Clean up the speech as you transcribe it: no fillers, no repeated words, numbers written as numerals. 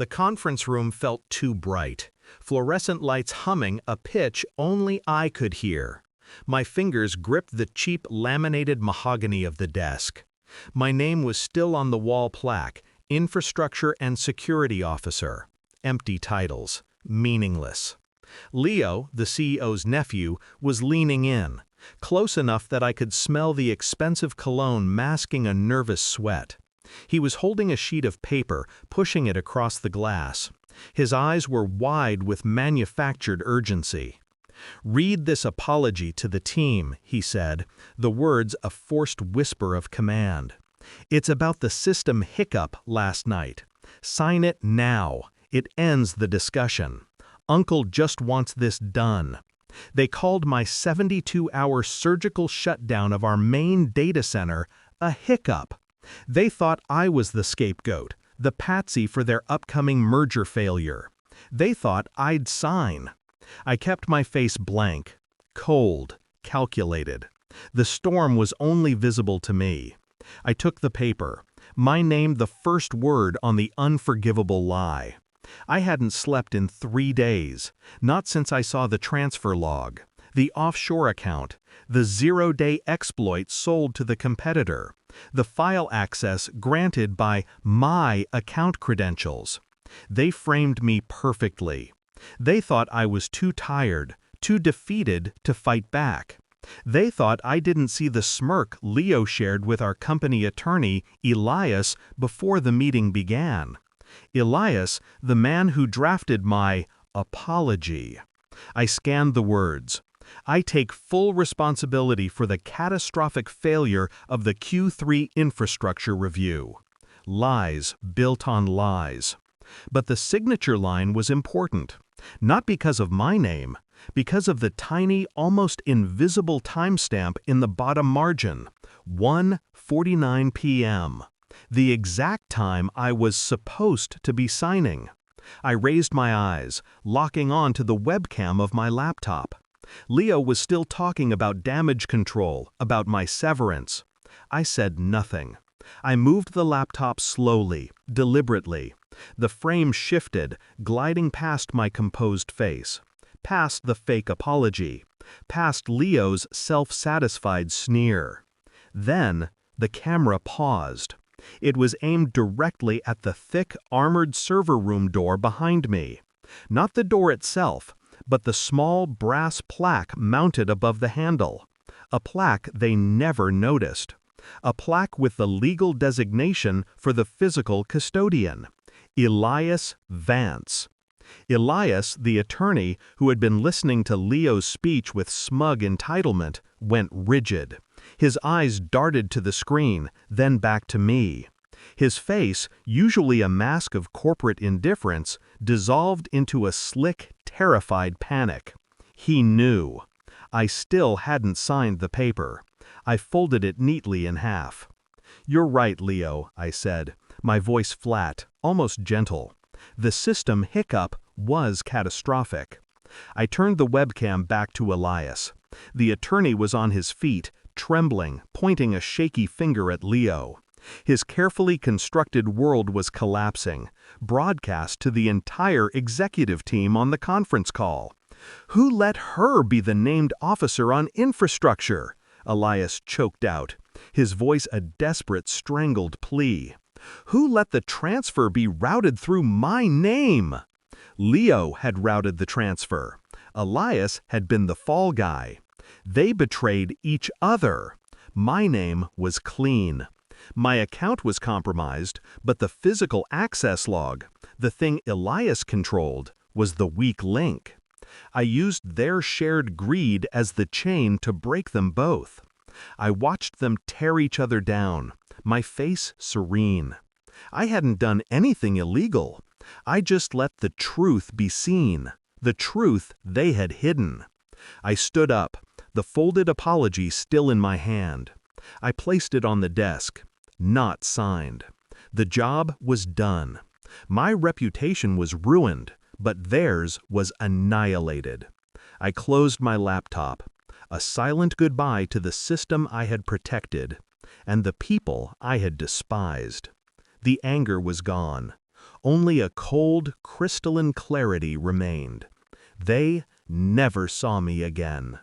The conference room felt too bright, fluorescent lights humming a pitch only I could hear. My fingers gripped the cheap laminated mahogany of the desk. My name was still on the wall plaque, Infrastructure and Security Officer. Empty titles, meaningless. Leo, the CEO's nephew, was leaning in, close enough that I could smell the expensive cologne masking a nervous sweat. He was holding a sheet of paper, pushing it across the glass. His eyes were wide with manufactured urgency. "Read this apology to the team," he said, the words a forced whisper of command. "It's about the system hiccup last night. Sign it now. It ends the discussion. Uncle just wants this done." They called my 72-hour surgical shutdown of our main data center a hiccup. They thought I was the scapegoat, the patsy for their upcoming merger failure. They thought I'd sign. I kept my face blank, cold, calculated. The storm was only visible to me. I took the paper, my name the first word on the unforgivable lie. I hadn't slept in 3 days, not since I saw the transfer log, the offshore account, the zero-day exploit sold to the competitor, the file access granted by my account credentials. They framed me perfectly. They thought I was too tired, too defeated to fight back. They thought I didn't see the smirk Leo shared with our company attorney, Elias, before the meeting began. Elias, the man who drafted my apology. I scanned the words. "I take full responsibility for the catastrophic failure of the Q3 infrastructure review." Lies built on lies. But the signature line was important, not because of my name, because of the tiny, almost invisible timestamp in the bottom margin, 1:49 p.m., the exact time I was supposed to be signing. I raised my eyes, locking on to the webcam of my laptop. Leo was still talking about damage control, about my severance. I said nothing. I moved the laptop slowly, deliberately. The frame shifted, gliding past my composed face, past the fake apology, past Leo's self-satisfied sneer. Then, the camera paused. It was aimed directly at the thick, armored server room door behind me. Not the door itself, but the small brass plaque mounted above the handle. A plaque they never noticed. A plaque with the legal designation for the physical custodian. Elias Vance. Elias, the attorney who had been listening to Leo's speech with smug entitlement, went rigid. His eyes darted to the screen, then back to me. His face, usually a mask of corporate indifference, dissolved into a slick, terrified panic. He knew. I still hadn't signed the paper. I folded it neatly in half. "You're right, Leo," I said, my voice flat, almost gentle. The system hiccup was catastrophic. I turned the webcam back to Elias. The attorney was on his feet, trembling, pointing a shaky finger at Leo. His carefully constructed world was collapsing, broadcast to the entire executive team on the conference call. "Who let her be the named officer on infrastructure?" Elias choked out, his voice a desperate, strangled plea. "Who let the transfer be routed through my name?" Leo had routed the transfer. Elias had been the fall guy. They betrayed each other. My name was clean. My account was compromised, but the physical access log, the thing Elias controlled, was the weak link. I used their shared greed as the chain to break them both. I watched them tear each other down, my face serene. I hadn't done anything illegal. I just let the truth be seen, the truth they had hidden. I stood up, the folded apology still in my hand. I placed it on the desk, not signed. The job was done. My reputation was ruined, but theirs was annihilated. I closed my laptop, a silent goodbye to the system I had protected, and the people I had despised. The anger was gone. Only a cold, crystalline clarity remained. They never saw me again.